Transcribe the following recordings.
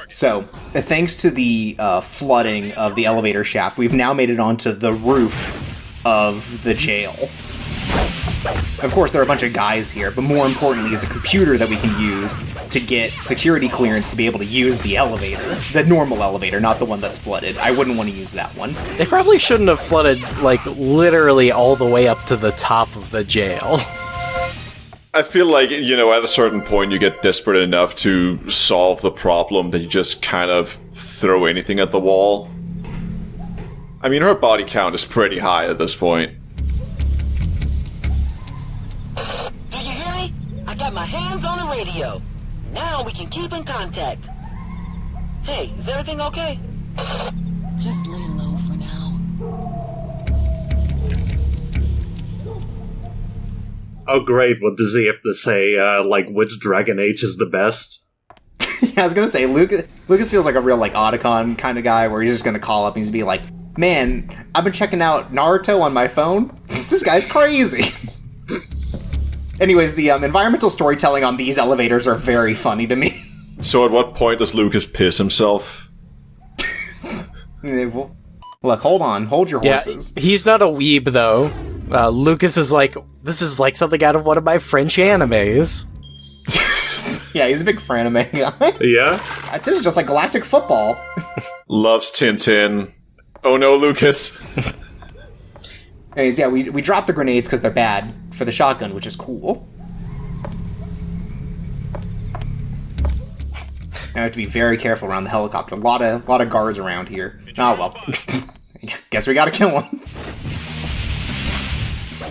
So, thanks to the flooding of the elevator shaft, we've now made it onto the roof of the jail. Of course, there are a bunch of guys here, but more importantly is a computer that we can use to get security clearance to be able to use the elevator. The normal elevator, not the one that's flooded. I wouldn't want to use that one. They probably shouldn't have flooded, like, literally all the way up to the top of the jail. I feel like, you know, at a certain point you get desperate enough to solve the problem that you just kind of throw anything at the wall. I mean, her body count is pretty high at this point. Do you hear me? I got my hands on the radio. Now we can keep in contact. Hey, is everything okay? Just lay low for now. Oh great, what does he have to say, like, which Dragon Age is the best? Yeah, I was gonna say, Lucas feels like a real, like, Otacon kind of guy, where he's just gonna call up and he's be like, man, I've been checking out Naruto on my phone. This guy's crazy. Anyways, the environmental storytelling on these elevators are very funny to me. So at what point does Lucas piss himself? Look, hold your horses. Yeah, he's not a weeb, though. Lucas is like, this is like something out of one of my French animes. Yeah, he's a big Franime guy. Yeah? This is just like galactic football. Loves Tintin. Oh no, Lucas. Anyways, yeah, we dropped the grenades because they're bad for the shotgun, which is cool. Now I have to be very careful around the helicopter. A lot of guards around here. Oh well. Guess we gotta kill them.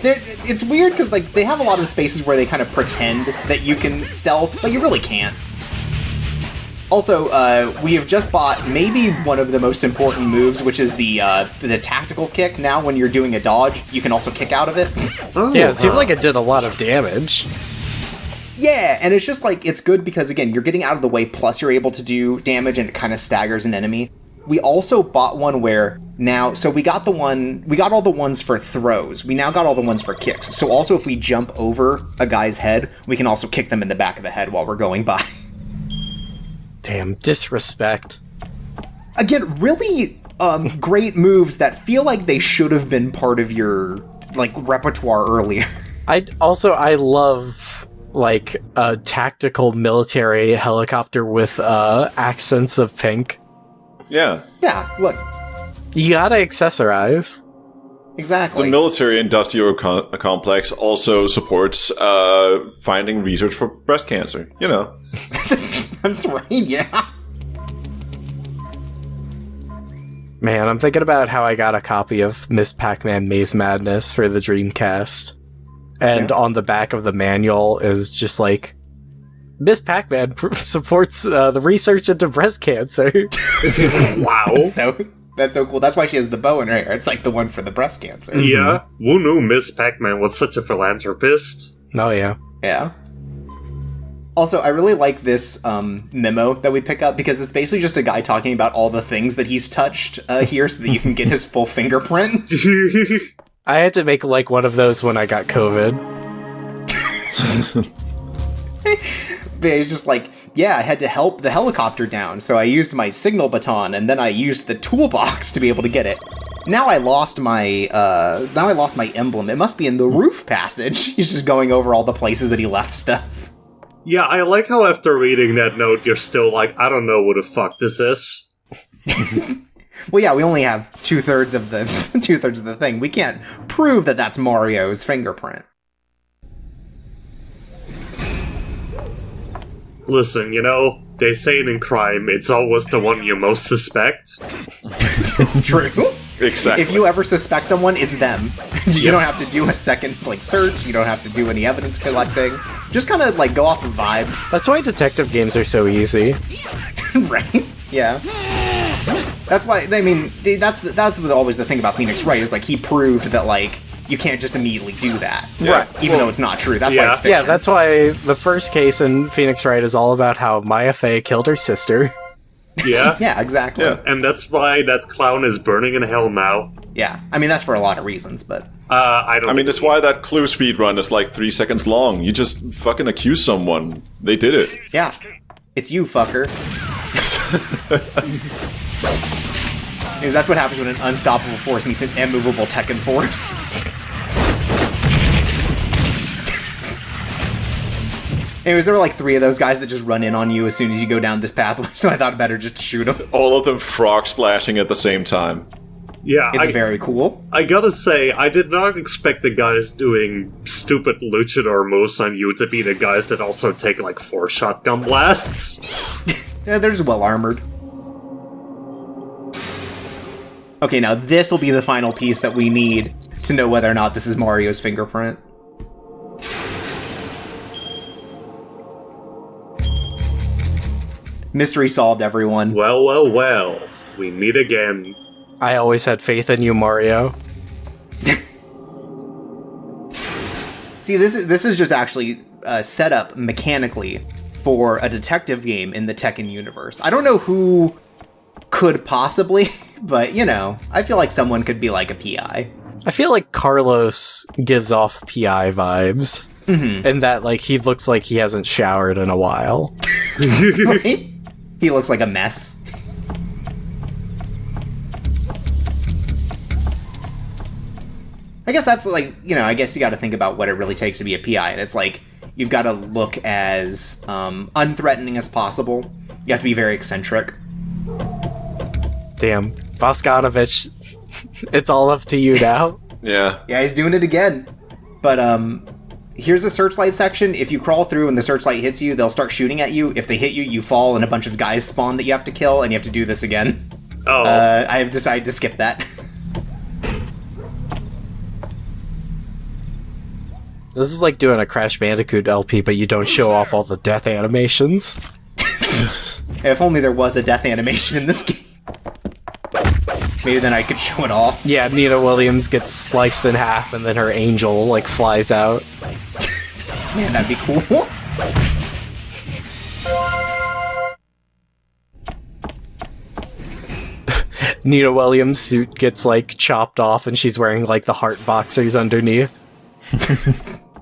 It's weird because, like, they have a lot of spaces where they kind of pretend that you can stealth, but you really can't. Also, we have just bought maybe one of the most important moves, which is the tactical kick. Now, when you're doing a dodge, you can also kick out of it. Yeah, it seemed like it did a lot of damage. Yeah, and it's just, like, it's good because, again, you're getting out of the way, plus you're able to do damage, and it kind of staggers an enemy. We also bought one where now, so we got all the ones for throws. We now got all the ones for kicks. So also if we jump over a guy's head, we can also kick them in the back of the head while we're going by. Damn, disrespect. Again, really great moves that feel like they should have been part of your, like, repertoire earlier. I love, like, a tactical military helicopter with accents of pink. Yeah. Yeah, look. You gotta accessorize. Exactly. The military-industrial complex also supports finding research for breast cancer. You know. That's right, yeah. Man, I'm thinking about how I got a copy of Miss Pac-Man Maze Madness for the Dreamcast. And on the back of the manual is just like, Miss Pac-Man supports the research into breast cancer. Wow. That's so cool. That's why she has the bow in her hair. It's like the one for the breast cancer. Yeah. Who knew Miss Pac-Man was such a philanthropist? Oh, yeah. Yeah. Also, I really like this memo that we pick up because it's basically just a guy talking about all the things that he's touched here so that you can get his full fingerprint. I had to make, like, one of those when I got COVID. But he's just like, yeah, I had to help the helicopter down, so I used my signal baton, and then I used the toolbox to be able to get it. Now I lost my emblem. It must be in the roof passage. He's just going over all the places that he left stuff. Yeah, I like how after reading that note, you're still like, I don't know what the fuck this is. Well, yeah, we only have two-thirds of the thing. We can't prove that that's Mario's fingerprint. Listen, you know, they say it in crime, it's always the one you most suspect. It's true. Exactly. If you ever suspect someone, it's them. You don't have to do a second, like, search. You don't have to do any evidence collecting. Just kind of, like, go off of vibes. That's why detective games are so easy. Right? Yeah. That's why, I mean, that's always the thing about Phoenix Wright, is, like, he proved that, like, you can't just immediately do that. Yeah. Right. Even though it's not true. That's why it's fiction. Yeah, that's why the first case in Phoenix Wright is all about how Maya Fey killed her sister. Yeah? Yeah, exactly. Yeah. And that's why that clown is burning in hell now. Yeah. I mean, that's for a lot of reasons, but... I mean, that's why that clue speed run is like 3 seconds long. You just fucking accuse someone. They did it. Yeah. It's you, fucker. Because that's what happens when an unstoppable force meets an immovable Tekken force. Anyways, there were like 3 of those guys that just run in on you as soon as you go down this pathway, so I thought better just to shoot them. All of them frog splashing at the same time. Yeah, It's very cool. I gotta say, I did not expect the guys doing stupid luchador moves on you to be the guys that also take like 4 shotgun blasts. Yeah, they're just well armored. Okay, now this will be the final piece that we need to know whether or not this is Mario's fingerprint. Mystery solved, everyone. Well. We meet again. I always had faith in you, Mario. See, this is just actually set up mechanically for a detective game in the Tekken universe. I don't know who could possibly, but, you know, I feel like someone could be like a PI. I feel like Carlos gives off PI vibes. Mm-hmm. And that, like, he looks like he hasn't showered in a while. Right? He looks like a mess. I guess that's like, you know, I guess you got to think about what it really takes to be a PI. And it's like, you've got to look as unthreatening as possible. You have to be very eccentric. Damn. Boscanovich, it's all up to you now. Yeah. Yeah, he's doing it again. But here's a searchlight section. If you crawl through and the searchlight hits you, they'll start shooting at you. If they hit you, you fall and a bunch of guys spawn that you have to kill, and you have to do this again. Oh. I have decided to skip that. This is like doing a Crash Bandicoot LP, but you don't show off all the death animations. If only there was a death animation in this game. Maybe then I could show it all. Yeah, Nina Williams gets sliced in half and then her angel, like, flies out. Man, that'd be cool. Nina Williams' suit gets, like, chopped off and she's wearing, like, the heart boxers underneath.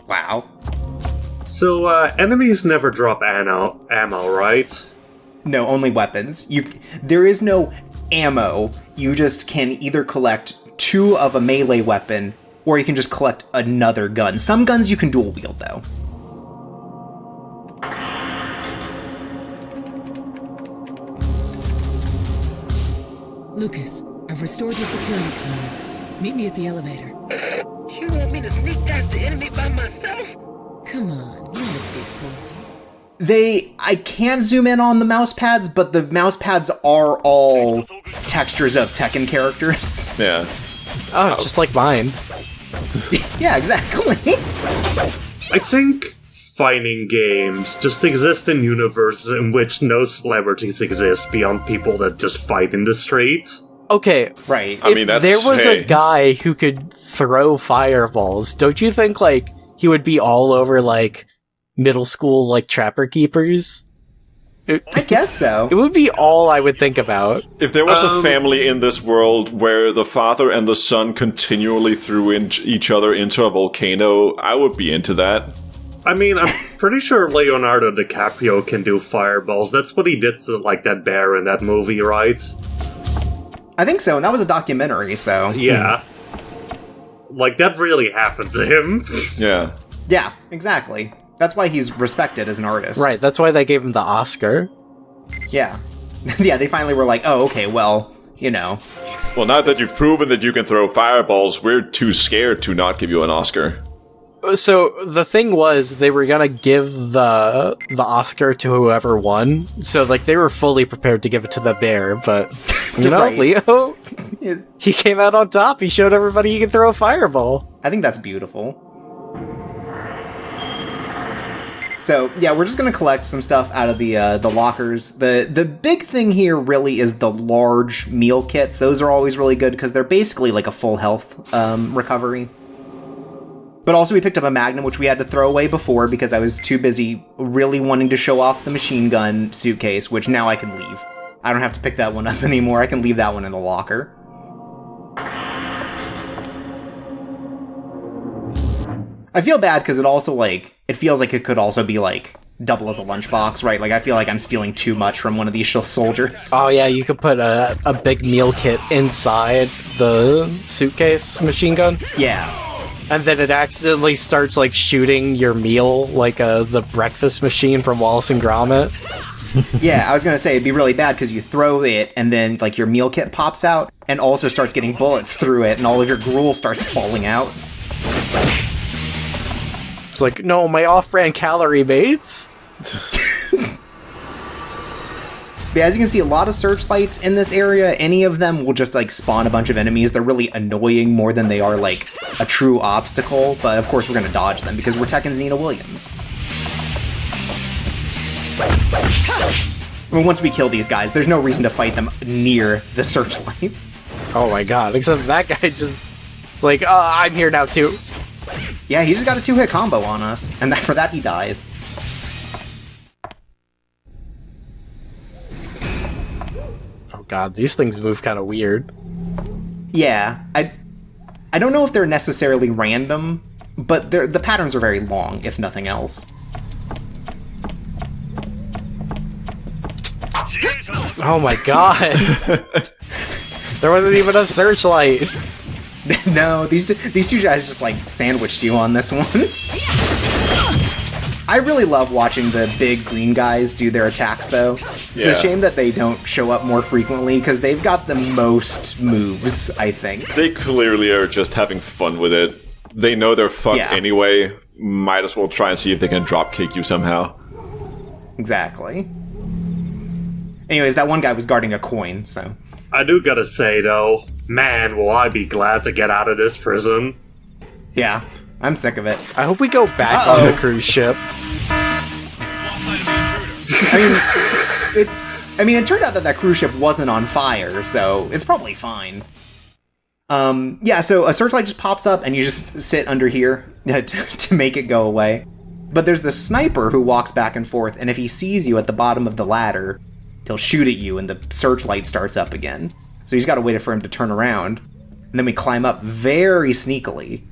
Wow. So, enemies never drop ammo, right? No, only weapons. There is no ammo. You just can either collect 2 of a melee weapon, or you can just collect another gun. Some guns you can dual wield, though. Lucas, I've restored your security codes. Meet me at the elevator. You want me to sneak past the enemy by myself? Come on, you're a big boy. I can zoom in on the mouse pads, but the mouse pads are all textures of Tekken characters. Yeah. Oh, just like mine. Yeah, exactly. I think fighting games just exist in universes in which no celebrities exist beyond people that just fight in the street. Okay, Right. I mean, that's... there was hey. a guy who could throw fireballs. Don't you think, like, he would be all over, like, middle school, like, Trapper Keepers? I guess so. It would be all I would think about. If there was a family in this world where the father and the son continually threw each other into a volcano, I would be into that. I mean, I'm pretty sure Leonardo DiCaprio can do fireballs. That's what he did to, like, that bear in that movie, right? I think so, and that was a documentary, so... Yeah. Like, that really happened to him. Yeah. Yeah, exactly. That's why he's respected as an artist. Right, that's why they gave him the Oscar. Yeah. Yeah, they finally were like, oh, okay, well, you know. Well, now that you've proven that you can throw fireballs, we're too scared to not give you an Oscar. So, the thing was, they were gonna give the Oscar to whoever won, so, like, they were fully prepared to give it to the bear, but, you know, Right. Leo, he came out on top, he showed everybody he can throw a fireball. I think that's beautiful. So, yeah, we're just gonna collect some stuff out of the lockers. The big thing here really is the large meal kits. Those are always really good because they're basically like a full health recovery. But also we picked up a Magnum, which we had to throw away before because I was too busy really wanting to show off the machine gun suitcase, which now I can leave. I don't have to pick that one up anymore. I can leave that one in the locker. I feel bad because it also, like, it feels like it could also be, like, double as a lunchbox, right? Like, I feel like I'm stealing too much from one of these soldiers. Oh yeah, you could put a big meal kit inside the suitcase machine gun, Yeah. and then it accidentally starts like shooting your meal like the breakfast machine from Wallace and Gromit. Yeah, I was gonna say, it'd be really bad because you throw it, and then, like, your meal kit pops out, and also starts getting bullets through it, and all of your gruel starts falling out. It's like, no, my off-brand calorie mates. But as you can see, a lot of searchlights in this area. Any of them will just, like, spawn a bunch of enemies. They're really annoying more than they are, like, a true obstacle. But, of course, we're going to dodge them because we're Tekken's Nina Williams. I mean, once we kill these guys, there's no reason to fight them near the searchlights. Oh my god, except that guy just... It's like, I'm here now too. Yeah, he just got a 2-hit combo on us. And for that, he dies. Oh god, these things move kind of weird. Yeah, I don't know if they're necessarily random, but the patterns are very long, if nothing else. Oh my god. There wasn't even a searchlight. No, these two guys just, like, sandwiched you on this one. I really love watching the big green guys do their attacks, though. It's a shame that they don't show up more frequently, because they've got the most moves, I think. They clearly are just having fun with it. They know they're fucked anyway. Might as well try and see if they can dropkick you somehow. Exactly. Anyways, that one guy was guarding a coin, so... I do gotta say, though, man, will I be glad to get out of this prison. Yeah, I'm sick of it. I hope we go back on the cruise ship. I mean, it turned out that cruise ship wasn't on fire, so it's probably fine. Yeah, so a searchlight just pops up, and you just sit under here to make it go away. But there's the sniper who walks back and forth, and if he sees you at the bottom of the ladder, he'll shoot at you, and the searchlight starts up again. So he's got to wait for him to turn around. And then we climb up very sneakily.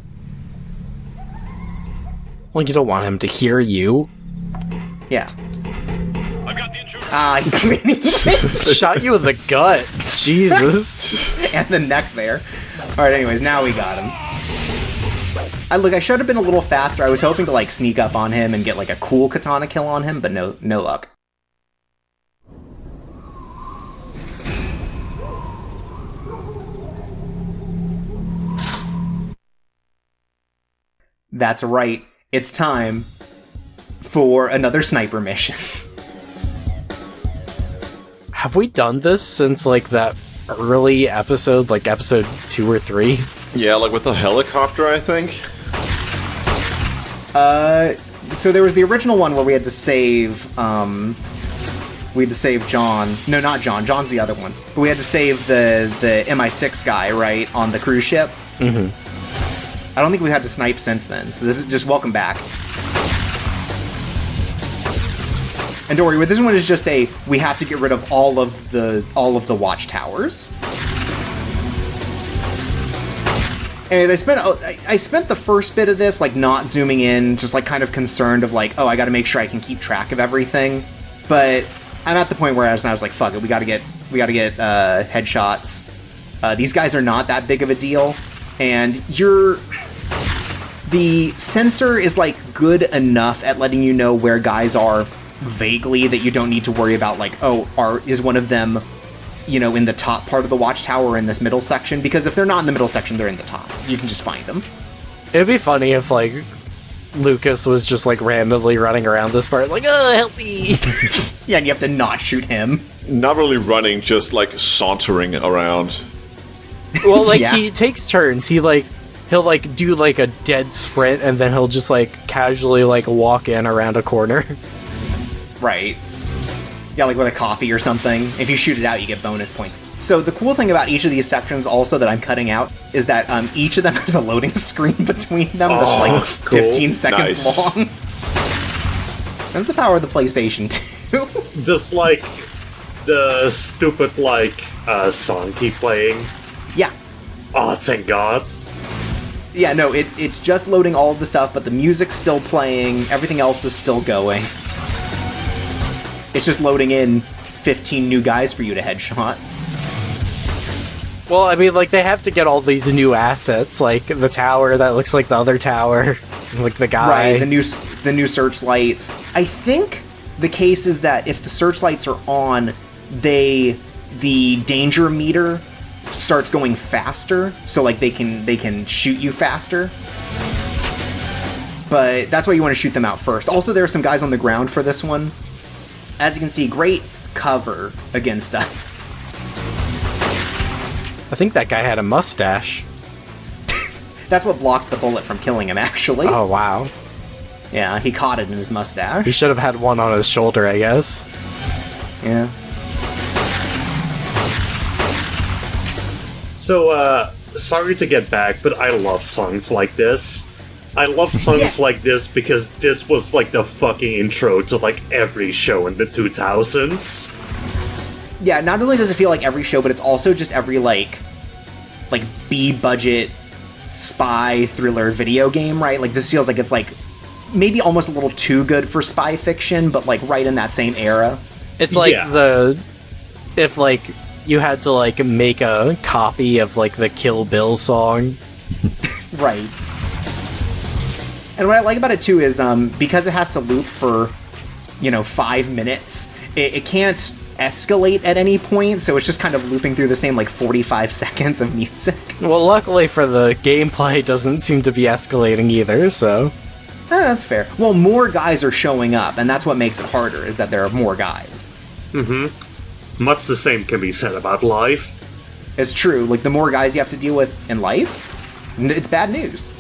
Well, you don't want him to hear you. Yeah. He's Shot you in the gut. Jesus. and the neck there. Alright, anyways, now we got him. I should have been a little faster. I was hoping to, like, sneak up on him and get, like, a cool katana kill on him, but no luck. That's right. It's time for another sniper mission. Have we done this since, like, that early episode, like episode 2 or 3? Yeah, like with the helicopter, I think. So there was the original one where we had to save, John. No, not John. John's the other one. But we had to save the MI6 guy, right, on the cruise ship. Mm-hmm. I don't think we've had to snipe since then, so this is just welcome back. And don't worry, with this one is just we have to get rid of all of the watchtowers. Anyways, I spent the first bit of this, like, not zooming in, just, like, kind of concerned of, like, oh, I gotta make sure I can keep track of everything. But I'm at the point where I was like, fuck it, we gotta get headshots. These guys are not that big of a deal, and the sensor is, like, good enough at letting you know where guys are vaguely that you don't need to worry about, like, oh, is one of them, you know, in the top part of the watchtower or in this middle section? Because if they're not in the middle section, they're in the top. You can just find them. It'd be funny if, like, Lukas was just, like, randomly running around this part, like, oh, help me! Yeah, and you have to not shoot him. Not really running, just, like, sauntering around. Well, like, Yeah. he takes turns. He'll, like, do, like, a dead sprint, and then he'll just, like, casually, like, walk in around a corner. Right. Yeah, like with a coffee or something. If you shoot it out, you get bonus points. So the cool thing about each of these sections also that I'm cutting out is that each of them has a loading screen between them that's like 15 seconds Nice. long. That's the power of the PlayStation 2. Just like the stupid, like, song keep playing. Yeah. Oh, thank God. Yeah, no, it's just loading all of the stuff, but the music's still playing, everything else is still going. It's just loading in 15 new guys for you to headshot. Well, I mean, like, they have to get all these new assets, like the tower that looks like the other tower, like the guy. Right, the new searchlights. I think the case is that if the searchlights are on, the danger meter starts going faster, so like they can shoot you faster. But that's why you want to shoot them out first. Also, there are some guys on the ground for this one. As you can see, great cover against us. I think that guy had a mustache. That's what blocked the bullet from killing him, actually. Oh, wow. Yeah, he caught it in his mustache. He should have had one on his shoulder, I guess. Yeah. So, sorry to get back, but I love songs like this. I love songs like this because this was like the fucking intro to like every show in the 2000s. Yeah, not only does it feel like every show, but it's also just every like B-budget spy thriller video game, right? Like this feels like it's like maybe almost a little too good for spy fiction, but like right in that same era. It's like if like you had to like make a copy of like the Kill Bill song. Right. And what I like about it too is because it has to loop for 5 minutes, it can't escalate at any point, so it's just kind of looping through the same like 45 seconds of music. Well, luckily for the gameplay, it doesn't seem to be escalating either, so... That's fair. Well, more guys are showing up, and that's what makes it harder, is that there are more guys. Mm-hmm. Much the same can be said about life. It's true. Like, the more guys you have to deal with in life, it's bad news.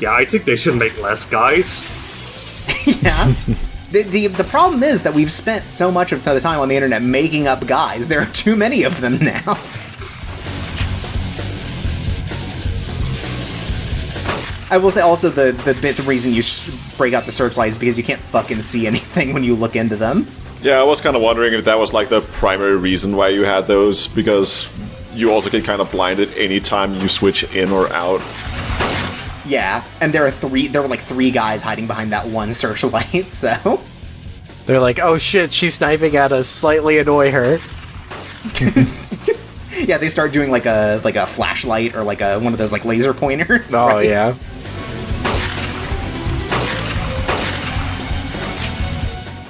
Yeah, I think they should make less guys. Yeah. The problem is that we've spent so much of the time on the internet making up guys. There are too many of them now. I will say also the reason you break out the searchlight is because you can't fucking see anything when you look into them. Yeah, I was kind of wondering if that was like the primary reason why you had those, because you also get kind of blinded anytime you switch in or out. Yeah, and there were like 3 guys hiding behind that one searchlight, so... They're like, oh shit, she's sniping at us, slightly annoy her. Yeah, they start doing like a flashlight or like one of those like laser pointers. Oh, right? yeah.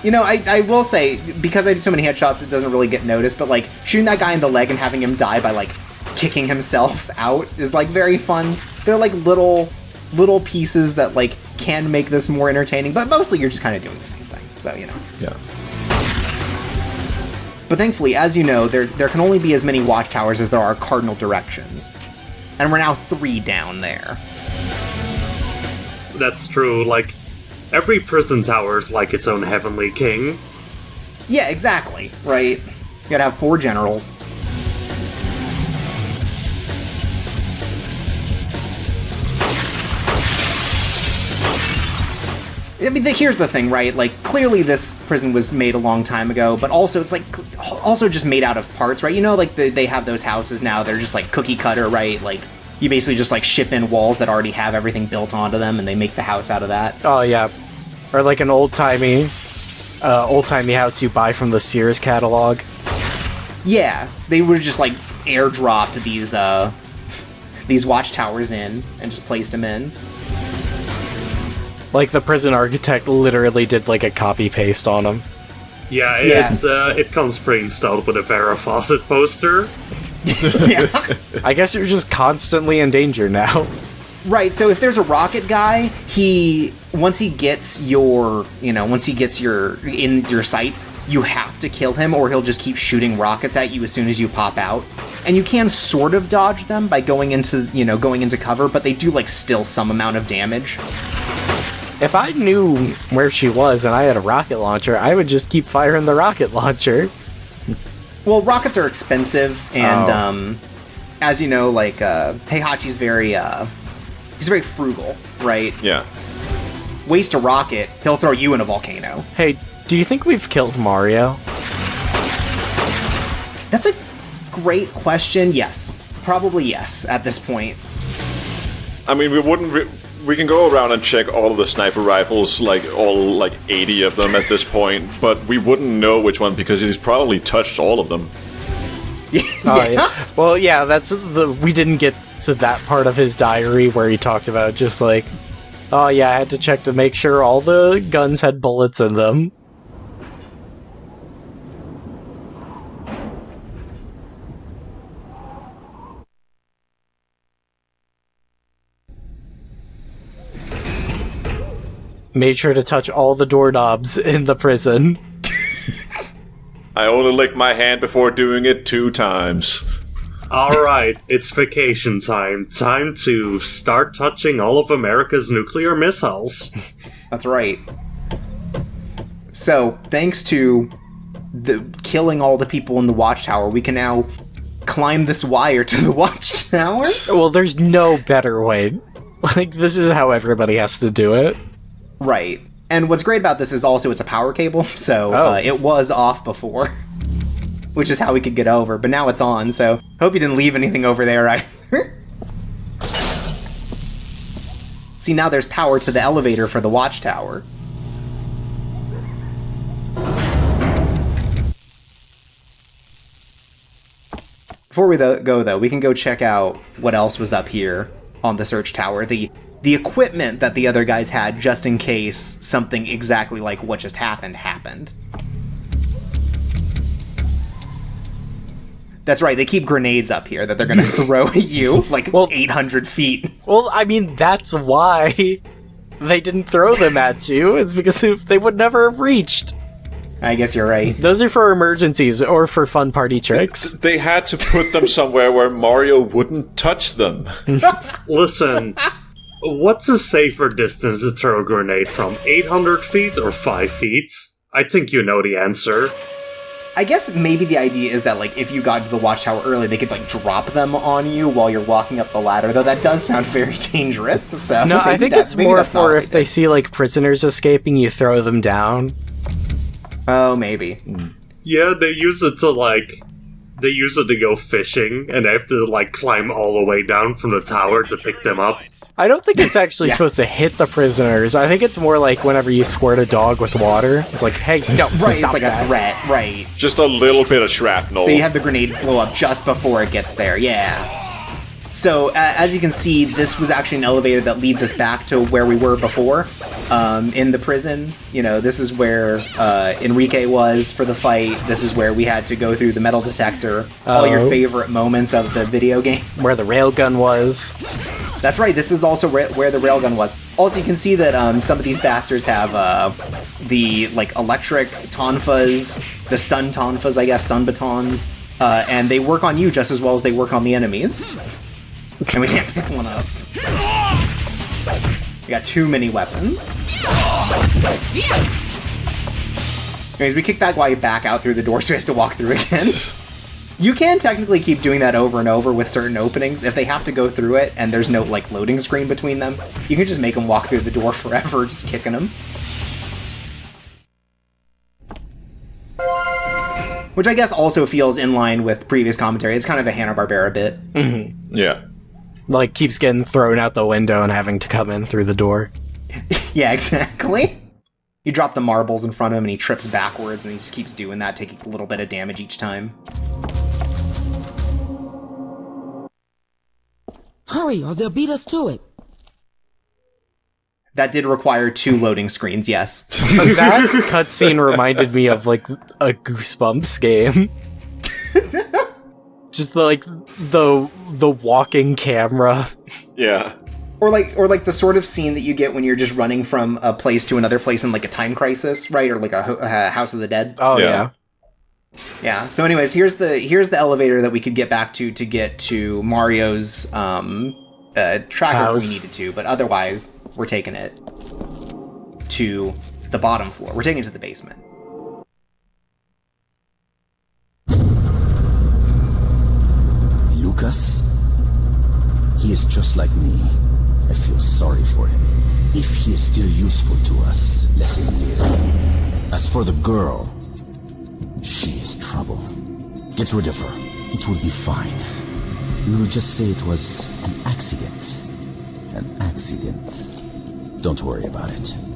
I will say, because I do so many headshots, it doesn't really get noticed, but like shooting that guy in the leg and having him die by like kicking himself out is like very fun. They're like little pieces that like can make this more entertaining, but mostly you're just kind of doing the same thing. So, Yeah. But thankfully, as you know, there can only be as many watchtowers as there are cardinal directions. And we're now 3 down there. That's true, like, every prison tower is like its own heavenly king. Yeah, exactly, right? You gotta have 4 generals. I mean, here's the thing, right? Like, clearly this prison was made a long time ago, but also it's like, also just made out of parts, right? Like, they have those houses now, they're just like cookie cutter, right? Like, you basically just like ship in walls that already have everything built onto them, and they make the house out of that. Oh, yeah. Or like an old-timey house you buy from the Sears catalog. Yeah, they would have just like airdropped these watchtowers in and just placed them in. Like the prison architect literally did like a copy-paste on them. Yeah, Yeah. it comes pre-installed with a Farrah Fawcett poster. Yeah. I guess you're just constantly in danger now. Right, so if there's a rocket guy, once he gets in your sights, you have to kill him or he'll just keep shooting rockets at you as soon as you pop out. And you can sort of dodge them by going into cover, but they do like still some amount of damage. If I knew where she was and I had a rocket launcher, I would just keep firing the rocket launcher. Well, rockets are expensive, and as you know, like Heihachi's he's very frugal, right? Yeah. Waste a rocket, he'll throw you in a volcano. Hey, do you think we've killed Mario? That's a great question. Yes, probably yes at this point. I mean, we wouldn't We can go around and check all of the sniper rifles, like all like 80 of them at this point, but we wouldn't know which one because he's probably touched all of them. Yeah. Well, yeah, we didn't get to that part of his diary where he talked about just like, oh yeah, I had to check to make sure all the guns had bullets in them. Made sure to touch all the doorknobs in the prison. I only licked my hand before doing it 2 times. Alright, it's vacation time. Time to start touching all of America's nuclear missiles. That's right. So, thanks to killing all the people in the watchtower, we can now climb this wire to the watchtower. Well, there's no better way. Like, this is how everybody has to do it. Right. And what's great about this is also it's a power cable, so it was off before, which is how we could get over, but now it's on, so hope you didn't leave anything over there either. See, now there's power to the elevator for the watchtower. Before we go, though, we can go check out what else was up here on the search tower. The equipment that the other guys had just in case something exactly like what just happened. That's right, they keep grenades up here that they're gonna throw at you, like 800 feet. Well, I mean, that's why they didn't throw them at you. It's because they would never have reached. I guess you're right. Those are for emergencies or for fun party tricks. They had to put them somewhere where Mario wouldn't touch them. Listen, what's a safer distance to throw a grenade from? 800 feet or 5 feet? I think you know the answer. I guess maybe the idea is that, like, if you got to the watchtower early, they could, like, drop them on you while you're walking up the ladder, though that does sound very dangerous, so... No, I think it's more for if they see, like, prisoners escaping, you throw them down. Oh, maybe. Yeah, they use it to go fishing, and they have to, like, climb all the way down from the tower to pick them up. I don't think it's actually supposed to hit the prisoners. I think it's more like whenever you squirt a dog with water. It's like, hey, no, right, stop it's like that. a threat, right. Just a little bit of shrapnel. So you have the grenade blow up just before it gets there, yeah. So, as you can see, this was actually an elevator that leads us back to where we were before, in the prison. You know, this is where Enrique was for the fight. This is where we had to go through the metal detector. All your favorite moments of the video game. Where the railgun was. That's right, this is also where the railgun was. Also, you can see that some of these bastards have the, like, electric tonfas, the stun tonfas, I guess, stun batons, and they work on you just as well as they work on the enemies. And we can't pick one up. We got too many weapons. Anyways, we kick that guy back out through the door, so he has to walk through again. You can technically keep doing that over and over with certain openings. If they have to go through it and there's no, like, loading screen between them, you can just make them walk through the door forever, just kicking them. Which I guess also feels in line with previous commentary. It's kind of a Hanna-Barbera bit. Mm-hmm. Yeah. Like, keeps getting thrown out the window and having to come in through the door. Yeah, exactly. You drop the marbles in front of him and he trips backwards and he just keeps doing that, taking a little bit of damage each time. Hurry, or they'll beat us to it. That did require 2 loading screens, yes. That cutscene reminded me of, like, a Goosebumps game. Just the walking camera. Yeah. Or like the sort of scene that you get when you're just running from a place to another place in, like, a time crisis, right? Or like a House of the Dead. Oh yeah. Yeah. So, anyways, here's the elevator that we could get back to get to Mario's tracker if we needed to, but otherwise we're taking it to the bottom floor. We're taking it to the basement. Lukas? He is just like me. I feel sorry for him. If he is still useful to us, let him live. As for the girl, she is trouble. Get rid of her. It will be fine. We will just say it was an accident. An accident. Don't worry about it.